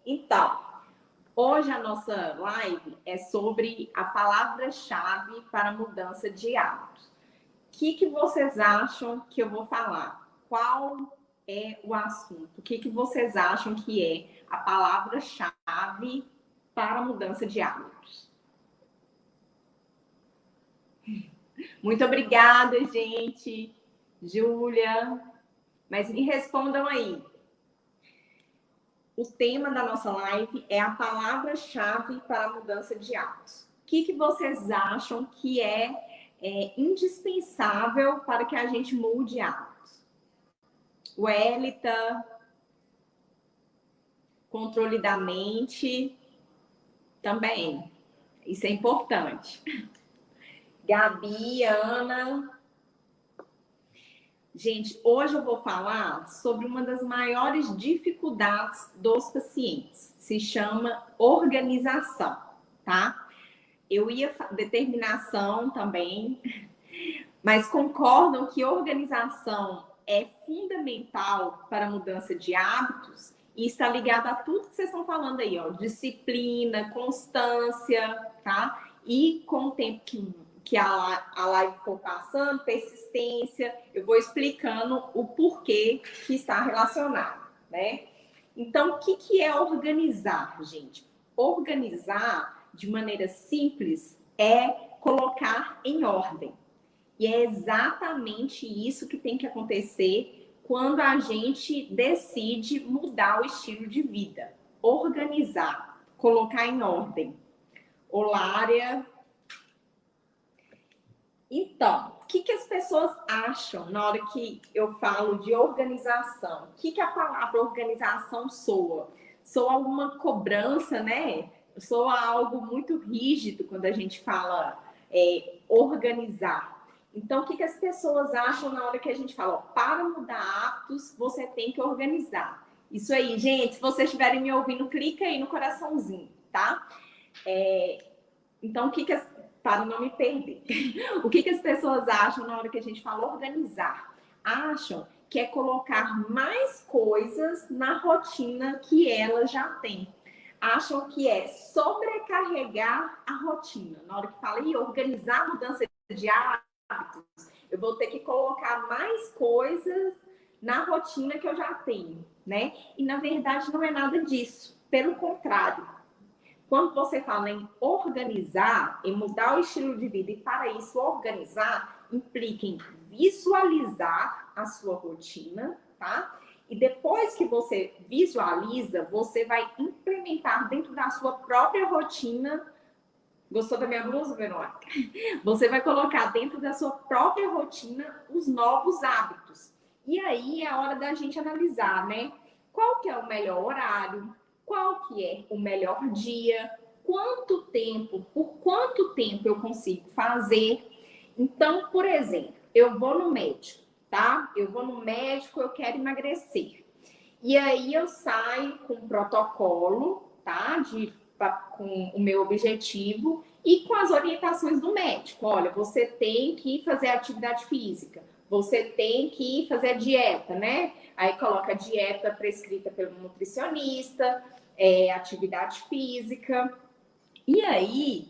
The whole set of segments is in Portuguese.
Então, hoje a nossa live é sobre a palavra-chave para a mudança de hábitos. O que vocês acham que eu vou falar? Qual é o assunto? O que vocês acham que é a palavra-chave para a mudança de hábitos? Muito obrigada, gente. Júlia. Mas me respondam aí. O tema da nossa live é a palavra-chave para a mudança de hábitos. O que vocês acham que é indispensável para que a gente mude hábitos? Wellita, controle da mente, também. Isso é importante. Gabi, Ana. Gente, hoje eu vou falar sobre uma das maiores dificuldades dos pacientes. Se chama organização, tá? Eu ia determinação também, mas concordam que organização é fundamental para a mudança de hábitos e está ligado a tudo que vocês estão falando aí, ó, disciplina, constância, tá? E com o tempo que a live for passando, persistência, eu vou explicando o porquê que está relacionado, né? Então, o que é organizar, gente? Organizar, de maneira simples, é colocar em ordem. E é exatamente isso que tem que acontecer quando a gente decide mudar o estilo de vida. Organizar, colocar em ordem. Olária. Então, o que as pessoas acham na hora que eu falo de organização? O que a palavra organização soa? Soa alguma cobrança, né? Soa algo muito rígido quando a gente fala organizar. Então, o que as pessoas acham na hora que a gente fala, ó, para mudar hábitos, você tem que organizar. Isso aí, gente, se vocês estiverem me ouvindo, clica aí no coraçãozinho, tá? Então, para não me perder. O que as pessoas acham na hora que a gente fala organizar? Acham que é colocar mais coisas na rotina que elas já têm. Acham que é sobrecarregar a rotina. Na hora que fala em organizar a mudança de hábitos, eu vou ter que colocar mais coisas na rotina que eu já tenho, né? E na verdade não é nada disso. Pelo contrário, quando você fala em organizar, em mudar o estilo de vida, e para isso organizar, implica em visualizar a sua rotina, tá? E depois que você visualiza, você vai implementar dentro da sua própria rotina. Gostou da minha blusa, Verônica? Você vai colocar dentro da sua própria rotina os novos hábitos. E aí é a hora da gente analisar, né? Qual que é o melhor horário? Qual que é o melhor dia? Quanto tempo? Por quanto tempo eu consigo fazer? Então, por exemplo, eu vou no médico, tá? Eu vou no médico, eu quero emagrecer. E aí eu saio com um protocolo, tá? Com o meu objetivo e com as orientações do médico. Olha, você tem que fazer atividade física, você tem que fazer a dieta, né? Aí coloca a dieta prescrita pelo nutricionista, atividade física. E aí,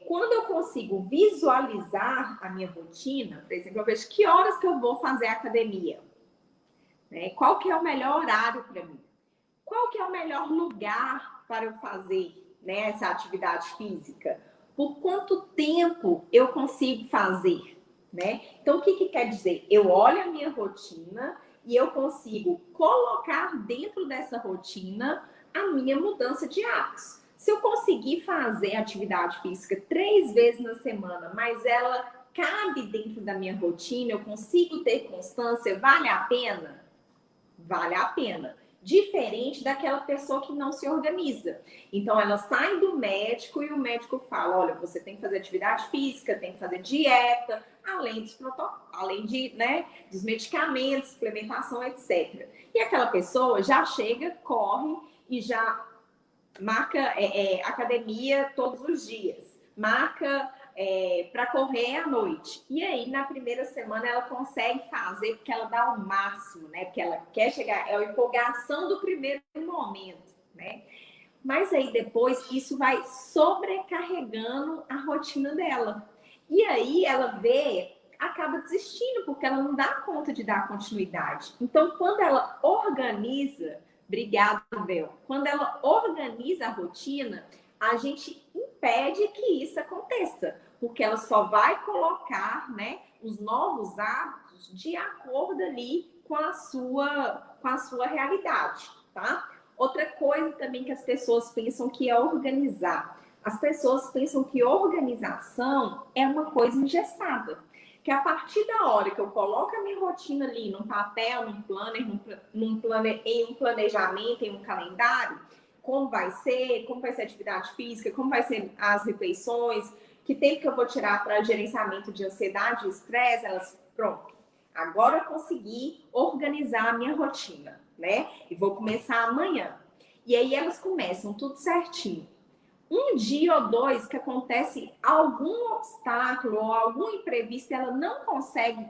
quando eu consigo visualizar a minha rotina, por exemplo, eu vejo que horas que eu vou fazer academia, né? Qual que é o melhor horário para mim? Qual que é o melhor lugar para eu fazer, né, essa atividade física? Por quanto tempo eu consigo fazer, né? Então, o que quer dizer? Eu olho a minha rotina e eu consigo colocar dentro dessa rotina a minha mudança de hábitos. Se eu conseguir fazer atividade física 3 vezes na semana, mas ela cabe dentro da minha rotina, eu consigo ter constância, vale a pena? Vale a pena. Diferente daquela pessoa que não se organiza. Então, ela sai do médico e o médico fala, olha, você tem que fazer atividade física, tem que fazer dieta, além dos medicamentos, suplementação, etc. E aquela pessoa já chega, corre e já marca academia todos os dias. Marca para correr à noite. E aí, na primeira semana, ela consegue fazer porque ela dá o máximo, né? Porque ela quer chegar, é a empolgação do primeiro momento. né? Mas aí depois isso vai sobrecarregando a rotina dela. E aí ela acaba desistindo, porque ela não dá conta de dar continuidade. Então, quando ela organiza, obrigada, Bel, quando ela organiza a rotina, a gente impede que isso aconteça, porque ela só vai colocar, né, os novos hábitos de acordo ali com a sua realidade, tá? Outra coisa também que as pessoas pensam que é organizar. As pessoas pensam que organização é uma coisa engessada. Que a partir da hora que eu coloco a minha rotina ali num papel, num planner, em um planejamento, em um calendário, como vai ser a atividade física, como vai ser as refeições, que tempo que eu vou tirar para gerenciamento de ansiedade e estresse, elas, pronto. Agora eu consegui organizar a minha rotina, né? E vou começar amanhã. E aí elas começam tudo certinho. Um dia ou dois que acontece algum obstáculo ou algum imprevisto e ela não consegue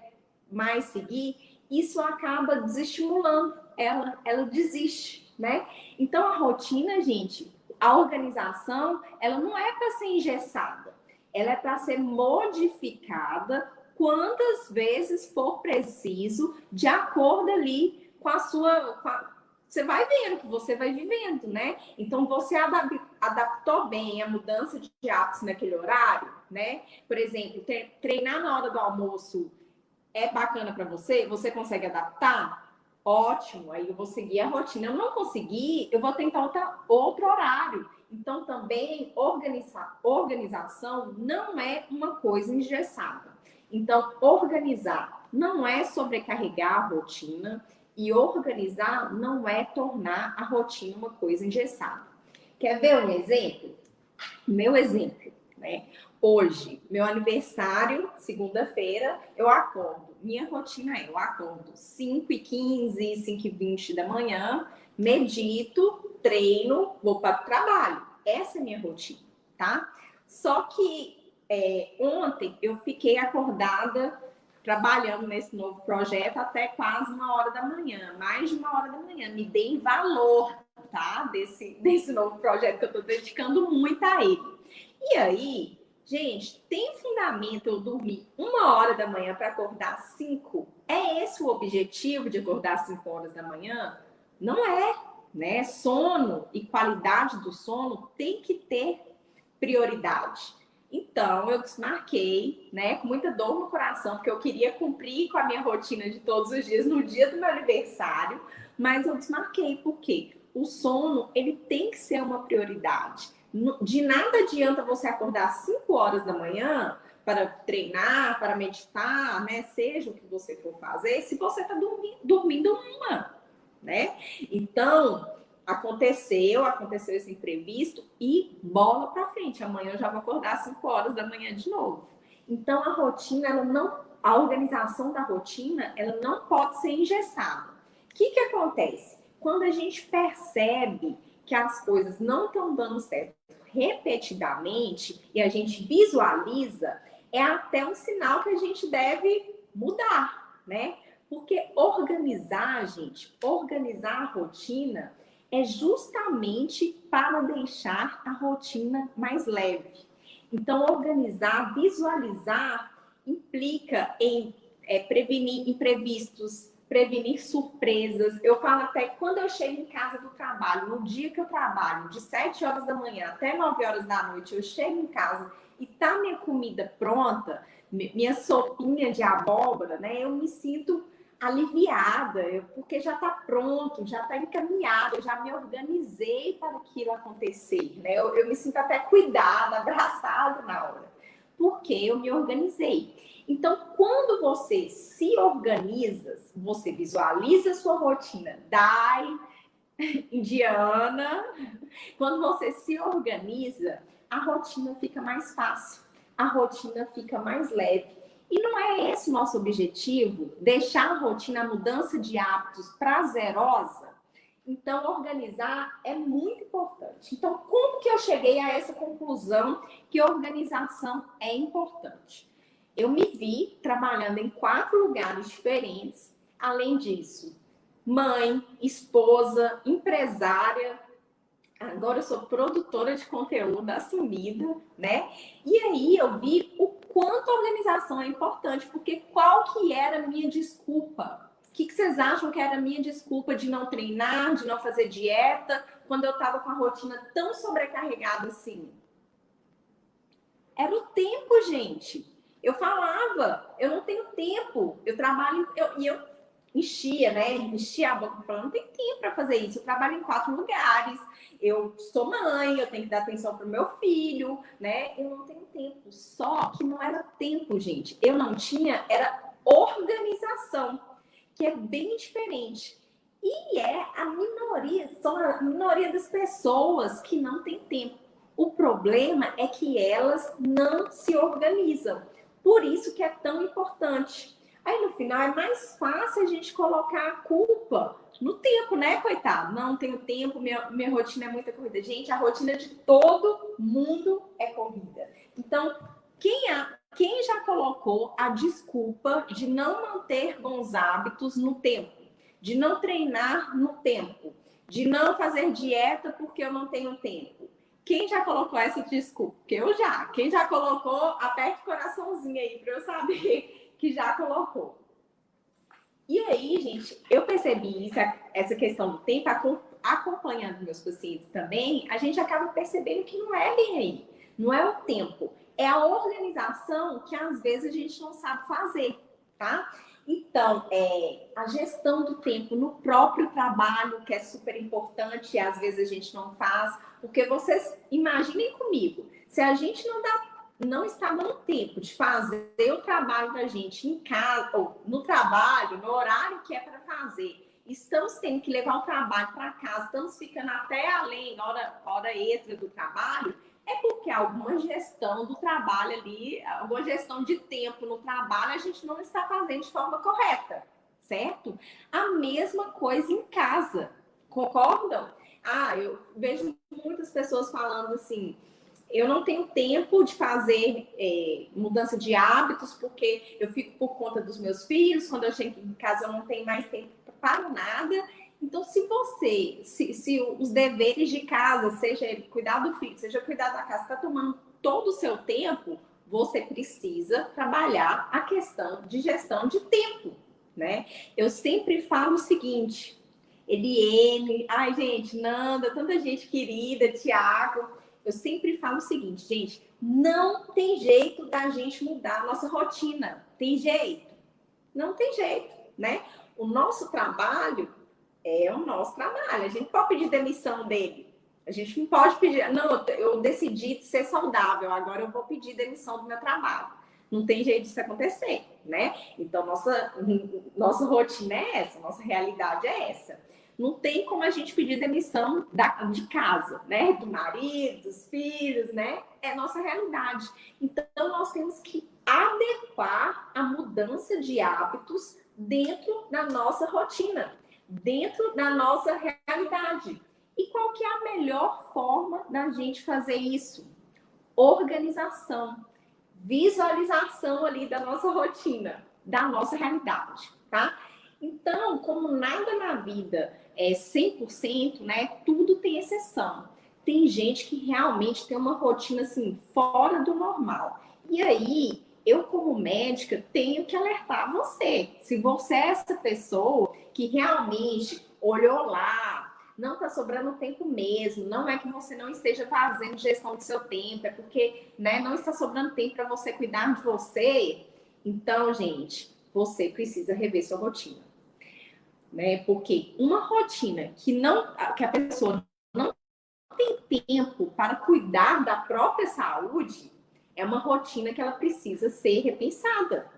mais seguir, isso acaba desestimulando ela desiste, né? Então a rotina, gente, a organização, ela não é para ser engessada, ela é para ser modificada quantas vezes for preciso, de acordo ali com a sua... Você vai vendo que você vai vivendo, né? Então, você adaptou bem a mudança de hábitos naquele horário, né? Por exemplo, treinar na hora do almoço é bacana para você? Você consegue adaptar? Ótimo, aí eu vou seguir a rotina. Eu não conseguir, eu vou tentar outro horário. Então, também, organização não é uma coisa engessada. Então, organizar não é sobrecarregar a rotina, e organizar não é tornar a rotina uma coisa engessada. Quer ver um exemplo? Meu exemplo, né? Hoje, meu aniversário, segunda-feira, eu acordo. Minha rotina é, eu acordo 5h15, 5h20 da manhã, medito, treino, vou para o trabalho. Essa é a minha rotina, tá? Só que ontem eu fiquei acordada trabalhando nesse novo projeto até quase 1h da manhã, mais de 1h da manhã. Me deem valor, tá? Desse novo projeto que eu tô dedicando muito a ele. E aí, gente, tem fundamento eu dormir 1h da manhã para acordar 5? É esse o objetivo de acordar 5h da manhã? Não é, né? Sono e qualidade do sono tem que ter prioridade. Então, eu desmarquei, né, com muita dor no coração, porque eu queria cumprir com a minha rotina de todos os dias no dia do meu aniversário, mas eu desmarquei, porque o sono, ele tem que ser uma prioridade. De nada adianta você acordar às 5h da manhã para treinar, para meditar, né, seja o que você for fazer, se você está dormindo uma, né? Então, aconteceu esse imprevisto e bola para frente. Amanhã eu já vou acordar às 5h da manhã de novo. Então, a rotina, a organização da rotina, ela não pode ser engessada. O que acontece? Quando a gente percebe que as coisas não estão dando certo repetidamente e a gente visualiza, é até um sinal que a gente deve mudar, né? Porque organizar, gente, organizar a rotina é justamente para deixar a rotina mais leve. Então, organizar, visualizar, implica em prevenir imprevistos, prevenir surpresas. Eu falo até quando eu chego em casa do trabalho, no dia que eu trabalho, de 7h da manhã até 9h da noite, eu chego em casa e tá minha comida pronta, minha sopinha de abóbora, né? Eu me sinto aliviada, porque já está pronto, já está encaminhado, eu já me organizei para aquilo acontecer, né? Eu me sinto até cuidada, abraçada na hora, porque eu me organizei. Então, quando você se organiza, você visualiza a sua rotina, Dai, indiana, quando você se organiza, a rotina fica mais fácil, a rotina fica mais leve. E não é esse o nosso objetivo, deixar a rotina, a mudança de hábitos prazerosa? Então, organizar é muito importante. Então, como que eu cheguei a essa conclusão que organização é importante? Eu me vi trabalhando em 4 lugares diferentes. Além disso, mãe, esposa, empresária, Agora eu sou produtora de conteúdo assumida, né? E aí eu vi o quanto a organização é importante, porque qual que era a minha desculpa? O que vocês acham que era a minha desculpa de não treinar, de não fazer dieta, quando eu estava com a rotina tão sobrecarregada assim? Era o tempo, gente. Eu falava, eu não tenho tempo, eu trabalho, eu enchia, né? Enchia a boca falando, não tem tempo para fazer isso. Eu trabalho em 4 lugares, eu sou mãe, eu tenho que dar atenção para o meu filho, né? Eu não tenho tempo. Só que não era tempo, gente. Eu não tinha, era organização, que é bem diferente. E é a minoria, são a minoria das pessoas que não tem tempo. O problema é que elas não se organizam. Por isso que é tão importante. Aí no final é mais fácil a gente colocar a culpa no tempo, né, coitado? Não tenho tempo, minha rotina é muita corrida. Gente, a rotina de todo mundo é corrida. Então, quem já colocou a desculpa de não manter bons hábitos no tempo, de não treinar no tempo, de não fazer dieta porque eu não tenho tempo? Quem já colocou essa desculpa? Porque eu já. Quem já colocou, aperte o coraçãozinho aí para eu saber que já colocou. E aí, gente, eu percebi isso, essa questão do tempo, acompanhando meus pacientes também, a gente acaba percebendo que não é bem aí. Não é o tempo, é a organização que às vezes a gente não sabe fazer, tá? Então, a gestão do tempo no próprio trabalho, que é super importante, e às vezes a gente não faz, porque vocês imaginem comigo, se a gente não está dando tempo de fazer o trabalho da gente em casa, ou no trabalho, no horário que é para fazer, estamos tendo que levar o trabalho para casa, estamos ficando até além, hora extra do trabalho, é porque alguma gestão do trabalho ali, alguma gestão de tempo no trabalho, a gente não está fazendo de forma correta, certo? A mesma coisa em casa, concordam? Eu vejo muitas pessoas falando assim, eu não tenho tempo de fazer mudança de hábitos, porque eu fico por conta dos meus filhos, quando eu chego em casa eu não tenho mais tempo para nada. Então, se os deveres de casa, seja cuidar do filho, seja cuidar da casa, está tomando todo o seu tempo, você precisa trabalhar a questão de gestão de tempo, né? Eu sempre falo o seguinte, Eliene, ai gente, Nanda, tanta gente querida, Tiago, eu sempre falo o seguinte, gente, não tem jeito da gente mudar a nossa rotina, tem jeito? Não tem jeito, né? O nosso trabalho é o nosso trabalho. A gente pode pedir demissão dele. A gente não pode pedir, não, eu decidi ser saudável, agora eu vou pedir demissão do meu trabalho. Não tem jeito disso acontecer, né? Então, nossa rotina é essa, nossa realidade é essa. Não tem como a gente pedir demissão de casa, né? Do marido, dos filhos, né? É nossa realidade. Então, nós temos que adequar a mudança de hábitos dentro da nossa rotina, dentro da nossa realidade. E qual que é a melhor forma da gente fazer isso? Organização, visualização ali da nossa rotina, da nossa realidade, tá? Então, como nada na vida é 100%, né? Tudo tem exceção. Tem gente que realmente tem uma rotina assim fora do normal. E aí, eu como médica tenho que alertar você. Se você é essa pessoa que realmente olhou lá, não está sobrando tempo mesmo, não é que você não esteja fazendo gestão do seu tempo, é porque, né, não está sobrando tempo para você cuidar de você. Então, gente, você precisa rever sua rotina, né? Porque uma rotina que a pessoa não tem tempo para cuidar da própria saúde é uma rotina que ela precisa ser repensada.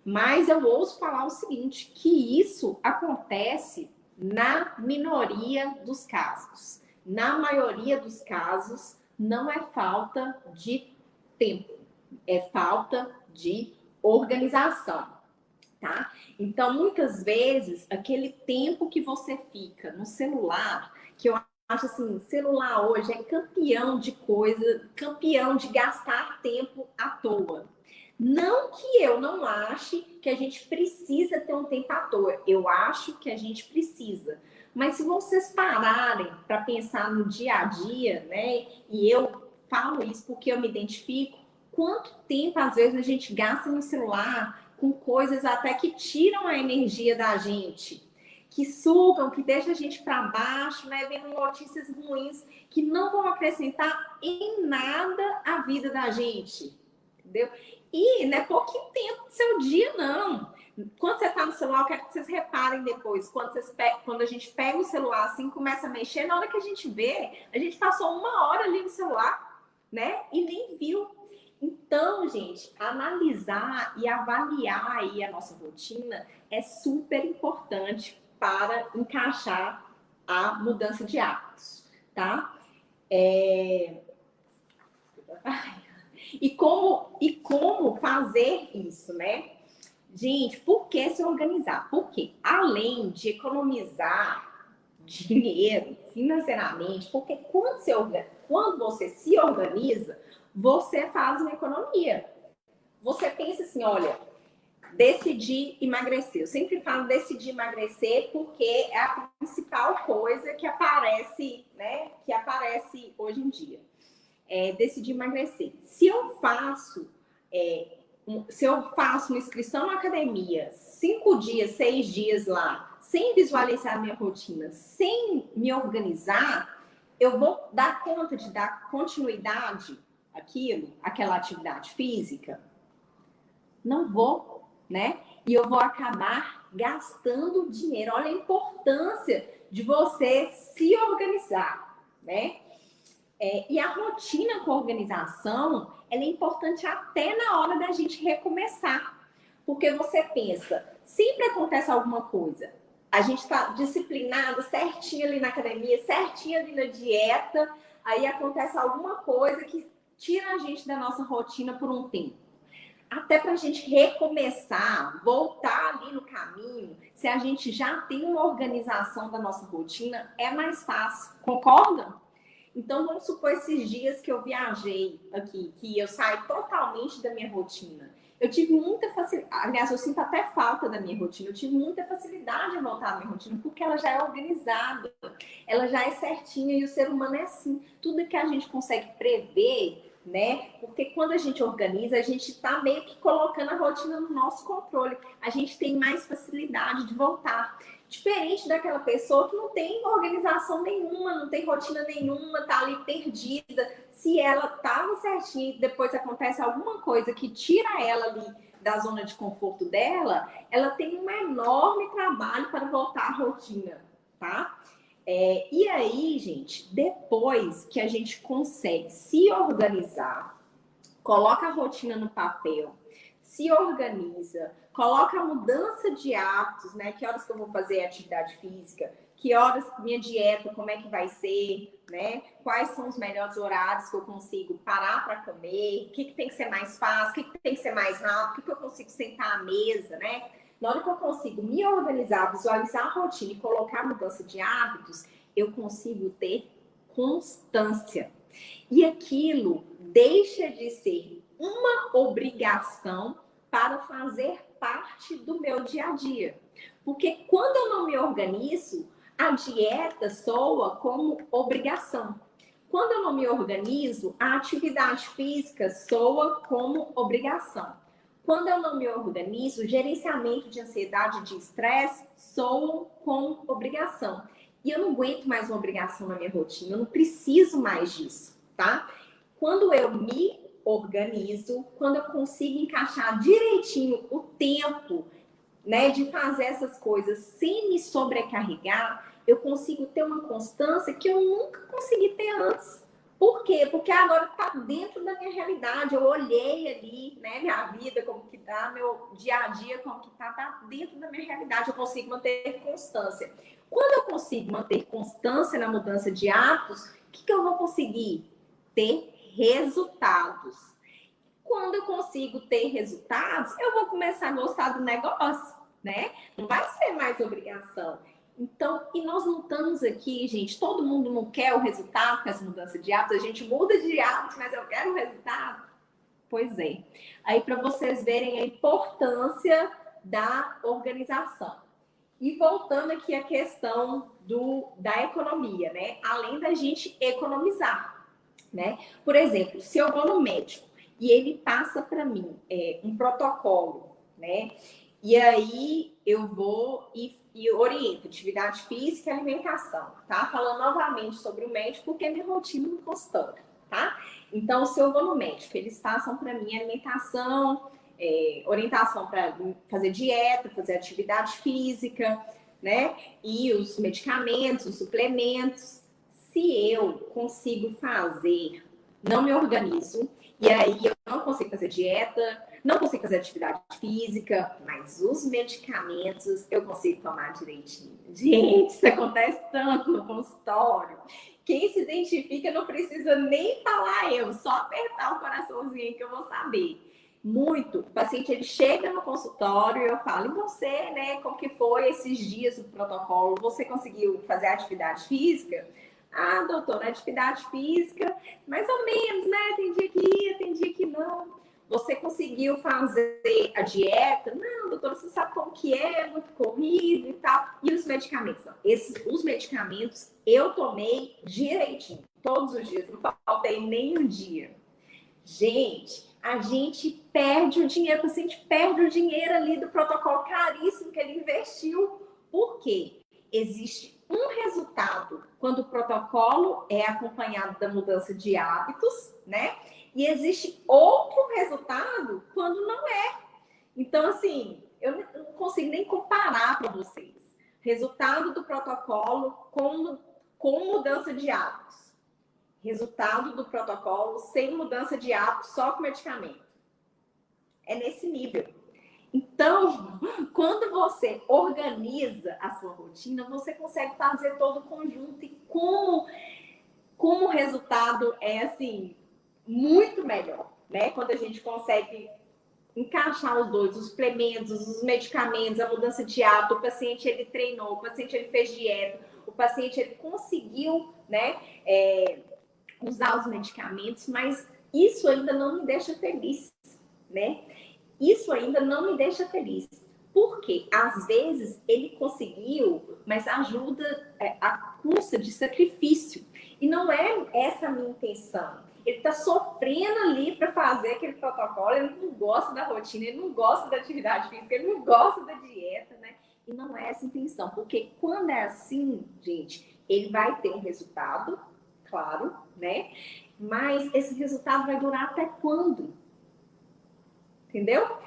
Mas eu ouço falar o seguinte, que isso acontece na minoria dos casos. Na maioria dos casos, não é falta de tempo, é falta de organização, tá? Então, muitas vezes, aquele tempo que você fica no celular, que eu acho assim, celular hoje é campeão de coisa, campeão de gastar tempo à toa. Não que eu não ache que a gente precisa ter um tempo à toa. Eu acho que a gente precisa. Mas se vocês pararem para pensar no dia a dia, né? E eu falo isso porque eu me identifico, quanto tempo às vezes a gente gasta no celular com coisas até que tiram a energia da gente, que sugam, que deixam a gente para baixo, né? Vendo notícias ruins que não vão acrescentar em nada a vida da gente, entendeu? E não é pouquinho tempo do seu dia, não. Quando você está no celular, eu quero que vocês reparem depois. Quando a gente pega o celular assim, começa a mexer, na hora que a gente vê, a gente passou 1 hora ali no celular, né? E nem viu. Então, gente, analisar e avaliar aí a nossa rotina é super importante para encaixar a mudança de hábitos, tá? E como fazer isso, né? Gente, por que se organizar? Porque além de economizar dinheiro financeiramente, porque quando você se organiza, você faz uma economia. Você pensa assim, olha, decidi emagrecer. Eu sempre falo decidir emagrecer porque é a principal coisa que aparece, né? Que aparece hoje em dia. Decidir emagrecer. Se eu faço uma inscrição na academia, 5 dias, 6 dias lá, sem visualizar a minha rotina, sem me organizar, eu vou dar conta de dar continuidade àquela atividade física? Não vou, né? E eu vou acabar gastando dinheiro. Olha a importância de você se organizar, né? E a rotina com organização, ela é importante até na hora da gente recomeçar. Porque você pensa, sempre acontece alguma coisa. A gente está disciplinado, certinho ali na academia, certinho ali na dieta, aí acontece alguma coisa que tira a gente da nossa rotina por um tempo. Até para a gente recomeçar, voltar ali no caminho, se a gente já tem uma organização da nossa rotina, é mais fácil. Concorda? Então, vamos supor esses dias que eu viajei aqui, que eu saí totalmente da minha rotina. Eu tive muita facilidade, aliás, eu sinto até falta da minha rotina, eu tive muita facilidade em voltar à minha rotina, porque ela já é organizada, ela já é certinha e o ser humano é assim. Tudo que a gente consegue prever, né? Porque quando a gente organiza, a gente está meio que colocando a rotina no nosso controle. A gente tem mais facilidade de voltar. Diferente daquela pessoa que não tem organização nenhuma, não tem rotina nenhuma, tá ali perdida. Se ela tava certinha e depois acontece alguma coisa que tira ela ali da zona de conforto dela, ela tem um enorme trabalho para voltar à rotina, tá? E aí, gente, depois que a gente consegue se organizar, coloca a rotina no papel, se organiza, coloca a mudança de hábitos, né? Que horas que eu vou fazer atividade física, que horas minha dieta, como é que vai ser, né? Quais são os melhores horários que eu consigo parar para comer, o que tem que ser mais fácil, o que tem que ser mais rápido, o que eu consigo sentar à mesa, né? Na hora que eu consigo me organizar, visualizar a rotina e colocar a mudança de hábitos, eu consigo ter constância. E aquilo deixa de ser uma obrigação para fazer parte do meu dia a dia. Porque quando eu não me organizo, a dieta soa como obrigação. Quando eu não me organizo, a atividade física soa como obrigação. Quando eu não me organizo, o gerenciamento de ansiedade e de estresse soam como obrigação. E eu não aguento mais uma obrigação na minha rotina, eu não preciso mais disso, tá? Quando eu me organizo, quando eu consigo encaixar direitinho o tempo, né, de fazer essas coisas sem me sobrecarregar, eu consigo ter uma constância que eu nunca consegui ter antes. Por quê? Porque agora está dentro da minha realidade. Eu olhei ali, né, minha vida, como que tá, meu dia a dia, como que tá dentro da minha realidade. Eu consigo manter constância. Quando eu consigo manter constância na mudança de hábitos, o que eu vou conseguir? Ter resultados. Quando eu consigo ter resultados, eu vou começar a gostar do negócio, né? Não vai ser mais obrigação. Então, e nós lutamos aqui, gente, todo mundo não quer o resultado com essa mudança de hábitos, a gente muda de hábitos, mas eu quero o resultado. Pois é. Aí, para vocês verem a importância da organização. E voltando aqui à questão da economia, né? Além da gente economizar, né? Por exemplo, se eu vou no médico e ele passa para mim um protocolo, né? E aí eu vou e oriento atividade física e alimentação, tá? Falando novamente sobre o médico, porque é minha rotina no consultório, tá? Então, se eu vou no médico, eles passam para mim alimentação, orientação para fazer dieta, fazer atividade física, né? E os medicamentos, os suplementos. Se eu consigo fazer, não me organizo, e aí eu não consigo fazer dieta, não consigo fazer atividade física, mas os medicamentos eu consigo tomar direitinho. Gente, isso acontece tanto no consultório. Quem se identifica não precisa nem falar eu, só apertar o coraçãozinho que eu vou saber. Muito. O paciente ele chega no consultório e eu falo, e você, né? Como que foi esses dias do protocolo? Você conseguiu fazer atividade física? Ah, doutora, atividade física, mais ou menos, né? Tem dia que ia, tem dia que não. Você conseguiu fazer a dieta? Não, doutora, você sabe como que é, muito corrido e tal. E os medicamentos? Os medicamentos eu tomei direitinho, todos os dias, não faltei nem um dia. Gente, a gente perde o dinheiro, o paciente perde o dinheiro ali do protocolo caríssimo que ele investiu. Por quê? Existe um resultado quando o protocolo é acompanhado da mudança de hábitos, né? E existe outro resultado quando não é. Então, assim, eu não consigo nem comparar para vocês. Resultado do protocolo com mudança de hábitos. Resultado do protocolo sem mudança de hábitos, só com medicamento. É nesse nível. Então, quando você organiza a sua rotina, você consegue fazer todo o conjunto e como o resultado é, assim, muito melhor, né? Quando a gente consegue encaixar os dois, os suplementos, os medicamentos, a mudança de hábito, o paciente ele treinou, o paciente ele fez dieta, o paciente ele conseguiu, né, usar os medicamentos, mas isso ainda não me deixa feliz, né? Isso ainda não me deixa feliz. Porque, às vezes, ele conseguiu, mas ajuda a custa de sacrifício. E não é essa a minha intenção. Ele está sofrendo ali para fazer aquele protocolo, ele não gosta da rotina, ele não gosta da atividade física, ele não gosta da dieta, né? E não é essa a intenção. Porque quando é assim, gente, ele vai ter um resultado, claro, né? Mas esse resultado vai durar até quando? Entendeu?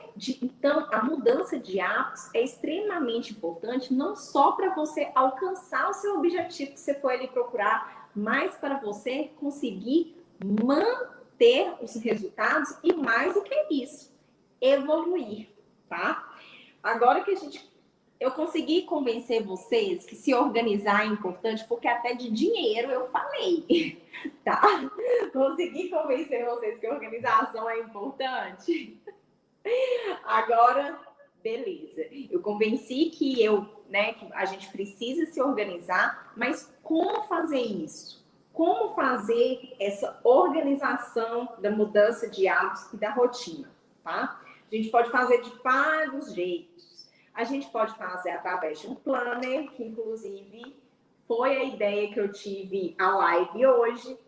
Então, a mudança de hábitos é extremamente importante, não só para você alcançar o seu objetivo que você foi ali procurar, mas para você conseguir manter os resultados e mais do que isso, evoluir, tá? Agora que eu consegui convencer vocês que se organizar é importante, porque até de dinheiro eu falei, tá? Consegui convencer vocês que a organização é importante. Agora, beleza. Eu convenci que que a gente precisa se organizar, mas como fazer isso? Como fazer essa organização da mudança de hábitos e da rotina, tá? A gente pode fazer de vários jeitos. A gente pode fazer através de um planner, que inclusive foi a ideia que eu tive a live hoje,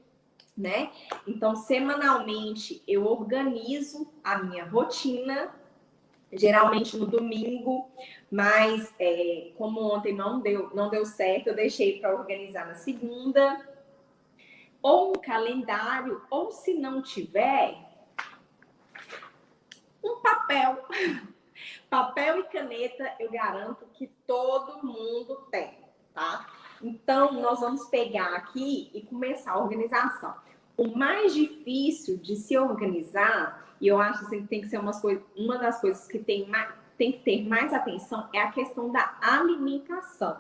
né? Então, semanalmente, eu organizo a minha rotina, geralmente no domingo, mas como ontem não deu certo, eu deixei para organizar na segunda, ou um calendário, ou se não tiver, um papel. Papel e caneta, eu garanto que todo mundo tem, tá? Então, nós vamos pegar aqui e começar a organização. O mais difícil de se organizar, e eu acho assim, que tem que ser uma das coisas que tem que ter mais atenção, é a questão da alimentação.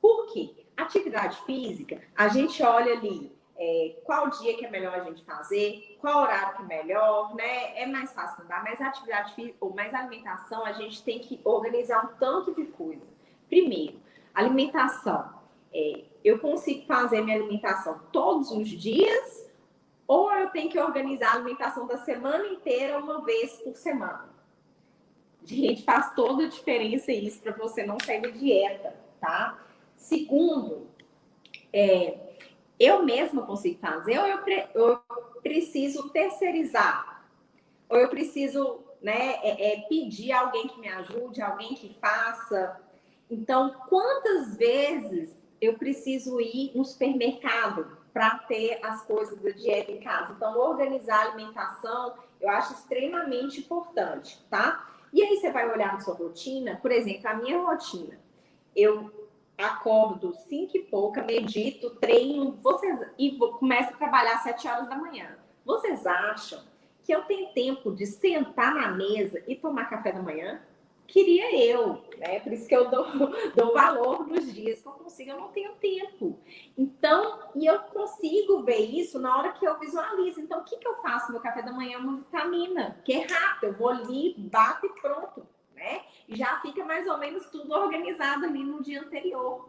Por quê? Atividade física, a gente olha ali qual dia que é melhor a gente fazer, qual horário que é melhor, né? É mais fácil andar, mas atividade física ou mais alimentação, a gente tem que organizar um tanto de coisa. Primeiro, alimentação. Eu consigo fazer minha alimentação todos os dias ou eu tenho que organizar a alimentação da semana inteira uma vez por semana? Gente, faz toda a diferença isso para você não sair da dieta, tá? Segundo, eu mesma consigo fazer ou eu preciso terceirizar? Ou eu preciso, né, pedir alguém que me ajude, alguém que faça? Então, quantas vezes eu preciso ir no supermercado para ter as coisas da dieta em casa? Então, organizar a alimentação eu acho extremamente importante, tá? E aí você vai olhar na sua rotina, por exemplo, a minha rotina. Eu acordo 5 e pouca, medito, treino, começo a trabalhar às 7 horas da manhã. Vocês acham que eu tenho tempo de sentar na mesa e tomar café da manhã? Queria eu, né? Por isso que eu dou valor nos dias que eu consigo, eu não tenho tempo. Então, e eu consigo ver isso na hora que eu visualizo. Então, o que eu faço no café da manhã? Uma vitamina, que é rápido, eu vou ali, bato e pronto, né? E já fica mais ou menos tudo organizado ali no dia anterior.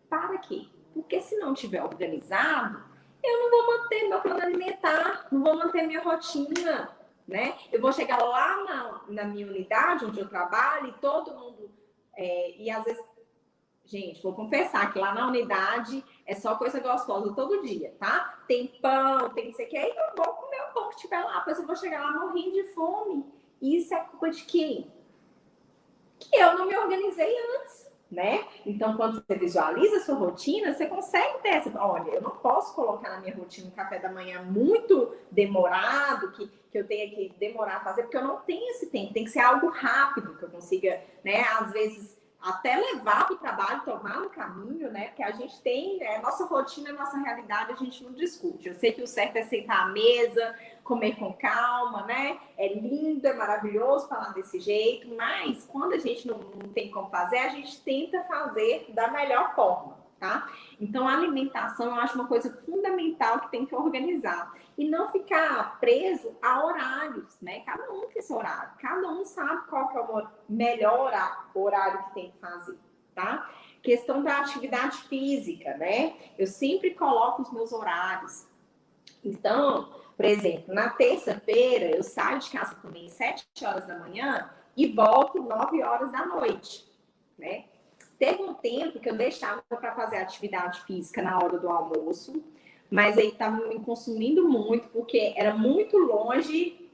Para quê? Porque se não tiver organizado, eu não vou manter meu plano alimentar, não vou manter minha rotina, né? Eu vou chegar lá na minha unidade, onde eu trabalho, e todo mundo... e às vezes... Gente, vou confessar que lá na unidade é só coisa gostosa todo dia, tá? Tem pão, tem isso aqui, aí eu vou comer o pão que tiver lá, depois eu vou chegar lá morrendo de fome. E isso é culpa de quem? Que eu não me organizei antes, né? Então, quando você visualiza a sua rotina, você consegue ter essa... Olha, eu não posso colocar na minha rotina um café da manhã muito demorado, que eu tenha que demorar a fazer, porque eu não tenho esse tempo. Tem que ser algo rápido, que eu consiga, né? Às vezes, até levar para o trabalho, tomar no caminho, né? Porque a gente tem... nossa rotina, nossa realidade, a gente não discute. Eu sei que o certo é sentar à mesa, comer com calma, né? É lindo, é maravilhoso falar desse jeito, mas quando a gente não tem como fazer, a gente tenta fazer da melhor forma, tá? Então, a alimentação eu acho uma coisa fundamental que tem que organizar. E não ficar preso a horários, né? Cada um tem seu horário, cada um sabe qual que é o melhor horário que tem que fazer, tá? Questão da atividade física, né? Eu sempre coloco os meus horários. Então, por exemplo, na terça-feira eu saio de casa também às 7 horas da manhã e volto 9 horas da noite, né? Teve um tempo que eu deixava para fazer atividade física na hora do almoço, mas aí estava me consumindo muito, porque era muito longe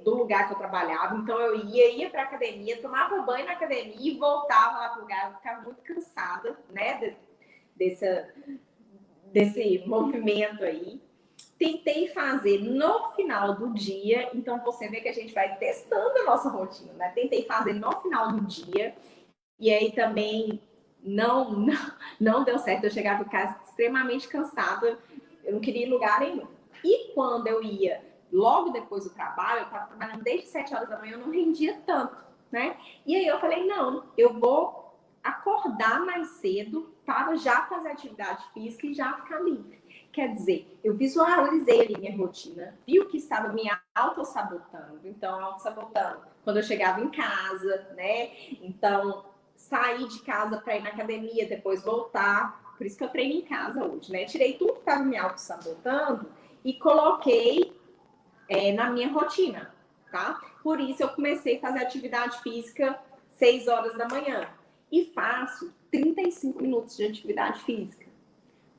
do lugar que eu trabalhava. Então eu ia para a academia, tomava banho na academia e voltava lá para o lugar. Eu ficava muito cansada, né, desse movimento aí. Tentei fazer no final do dia, então você vê que a gente vai testando a nossa rotina, né? Tentei fazer no final do dia, e aí também não deu certo. Eu chegava em casa extremamente cansada, eu não queria ir em lugar nenhum. E quando eu ia logo depois do trabalho, eu estava trabalhando desde 7 horas da manhã, eu não rendia tanto, né? E aí eu falei, não, eu vou acordar mais cedo para já fazer atividade física e já ficar livre. Quer dizer, eu visualizei ali minha rotina, vi o que estava me auto-sabotando. Então, auto-sabotando quando eu chegava em casa, né? Então, sair de casa para ir na academia, depois voltar. Por isso que eu treino em casa hoje, né? Tirei tudo que estava me auto-sabotando e coloquei na minha rotina, tá? Por isso eu comecei a fazer atividade física 6 horas da manhã. E faço 35 minutos de atividade física.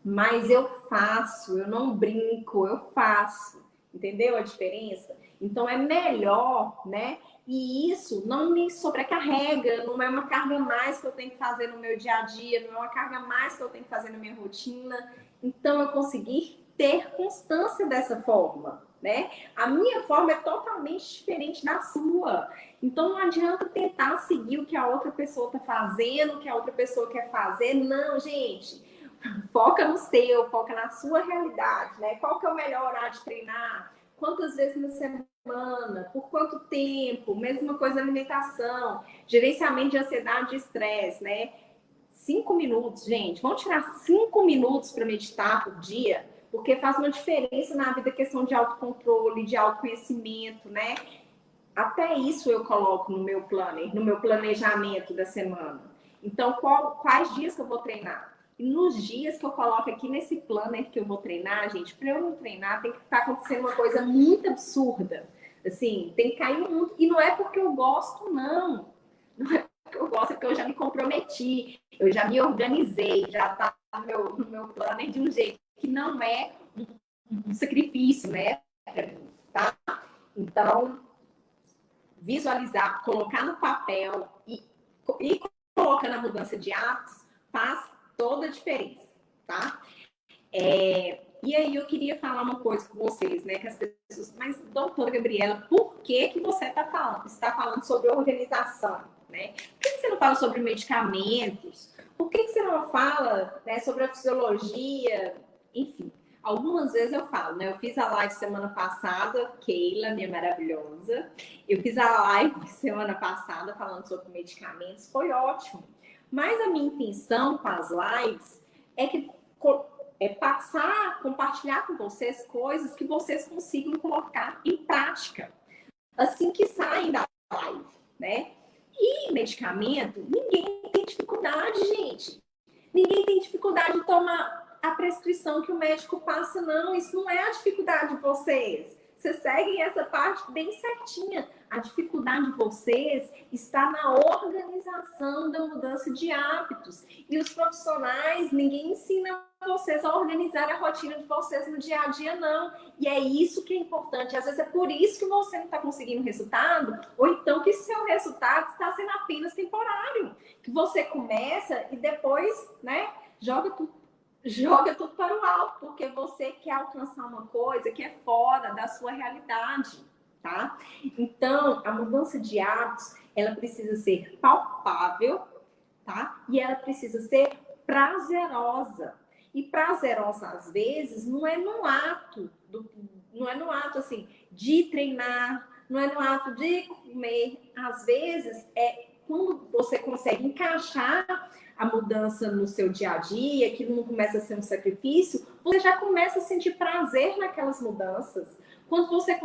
Mas eu faço, eu não brinco, eu faço. Entendeu a diferença? Então é melhor, né? E isso não me sobrecarrega, não é uma carga a mais que eu tenho que fazer no meu dia a dia, não é uma carga a mais que eu tenho que fazer na minha rotina. Então eu consegui ter constância dessa forma, né? A minha forma é totalmente diferente da sua. Então não adianta tentar seguir o que a outra pessoa está fazendo, o que a outra pessoa quer fazer. Não, gente. Foca no seu, foca na sua realidade, né? Qual que é o melhor horário de treinar? Quantas vezes na semana? Por quanto tempo? Mesma coisa na alimentação, gerenciamento de ansiedade e estresse, né? 5 minutos, gente. Vamos tirar 5 minutos para meditar por dia, porque faz uma diferença na vida, questão de autocontrole, de autoconhecimento, né? Até isso eu coloco no meu planner, no meu planejamento da semana. Então, quais dias que eu vou treinar? E nos dias que eu coloco aqui nesse planner que eu vou treinar, gente, para eu não treinar, tem que estar acontecendo uma coisa muito absurda. Assim, tem que cair muito. E não é porque eu gosto, não. Não é porque eu gosto, é porque eu já me comprometi, eu já me organizei, já está no meu plano de um jeito que não é um sacrifício, né? Tá? Então, visualizar, colocar no papel e colocar na mudança de hábitos faz toda a diferença, tá? E aí eu queria falar uma coisa com vocês, né? Que as pessoas, mas doutora Gabriela, por que você está falando sobre organização, né? Por que você não fala sobre medicamentos? Por que você não fala, né, sobre a fisiologia? Enfim, algumas vezes eu falo, né? Eu fiz a live semana passada, Keila, minha maravilhosa. Eu fiz a live semana passada falando sobre medicamentos, foi ótimo. Mas a minha intenção com as lives é passar, compartilhar com vocês coisas que vocês consigam colocar em prática assim que saem da live, né? E medicamento, ninguém tem dificuldade, gente. Ninguém tem dificuldade de tomar a prescrição que o médico passa, não. Isso não é a dificuldade de vocês. Vocês seguem essa parte bem certinha. A dificuldade de vocês está na organização da mudança de hábitos. E os profissionais, ninguém ensina vocês a organizar a rotina de vocês no dia a dia, não. E é isso que é importante. Às vezes é por isso que você não está conseguindo resultado, ou então que seu resultado está sendo apenas temporário. Que você começa e depois, né, joga tudo para o alto, porque você quer alcançar uma coisa que é fora da sua realidade, tá? Então, a mudança de hábitos, ela precisa ser palpável, tá? E ela precisa ser prazerosa. E prazerosa, às vezes, não é no ato assim, de treinar, não é no ato de comer. Às vezes, é quando você consegue encaixar a mudança no seu dia a dia, que não começa a ser um sacrifício, você já começa a sentir prazer naquelas mudanças. Quando você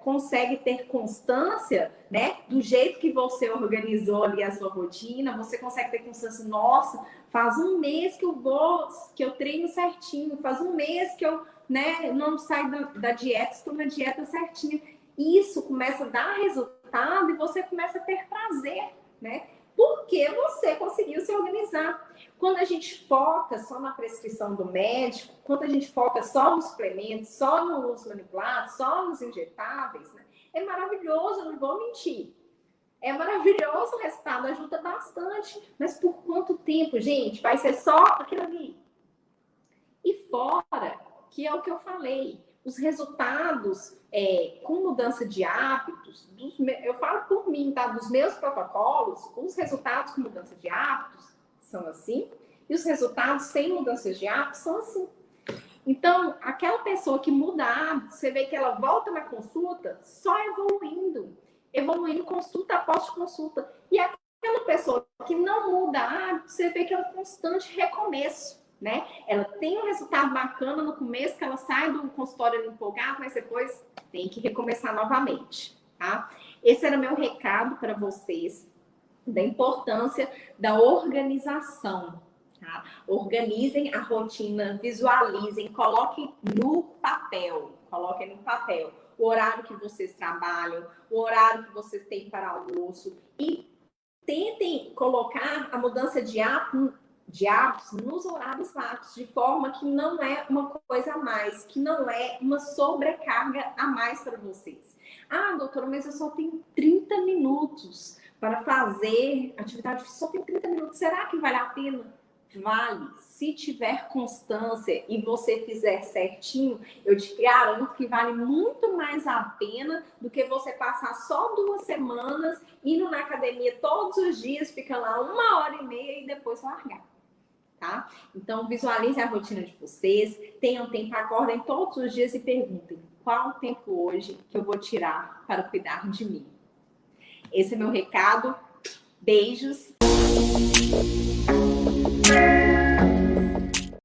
consegue ter constância, né, do jeito que você organizou ali a sua rotina, você consegue ter constância, nossa, faz um mês que eu treino certinho, faz um mês que eu, né, não saio da dieta, estou na dieta certinha. Isso começa a dar resultado e você começa a ter prazer, né? Porque você conseguiu se organizar. Quando a gente foca só na prescrição do médico, quando a gente foca só nos suplementos, só nos manipulados, só nos injetáveis, né? É maravilhoso, não vou mentir. É maravilhoso, o resultado ajuda bastante. Mas por quanto tempo, gente? Vai ser só aquilo ali. E fora, que é o que eu falei, os resultados com mudança de hábitos, eu falo por mim, tá? Dos meus protocolos, os resultados com mudança de hábitos são assim, e os resultados sem mudança de hábitos são assim. Então, aquela pessoa que muda hábitos, você vê que ela volta na consulta só evoluindo consulta após consulta. E aquela pessoa que não muda hábitos, você vê que é um constante recomeço. Né? Ela tem um resultado bacana no começo, que ela sai do consultório empolgada, mas depois tem que recomeçar novamente, tá? Esse era meu recado para vocês, da importância da organização, tá? Organizem a rotina, visualizem, coloquem no papel, o horário que vocês trabalham, o horário que vocês têm para almoço e tentem colocar a mudança de hábitos nos horários vagos, de forma que não é uma coisa a mais, que não é uma sobrecarga a mais para vocês. Ah, doutora, mas eu só tenho 30 minutos para fazer atividade física, só tenho 30 minutos, será que vale a pena? Vale, se tiver constância e você fizer certinho, eu te garanto que vale muito mais a pena do que você passar só 2 semanas indo na academia todos os dias, fica lá 1h30 e depois largar. Tá? Então, visualizem a rotina de vocês, tenham tempo, acordem todos os dias e perguntem qual o tempo hoje que eu vou tirar para cuidar de mim. Esse é meu recado. Beijos.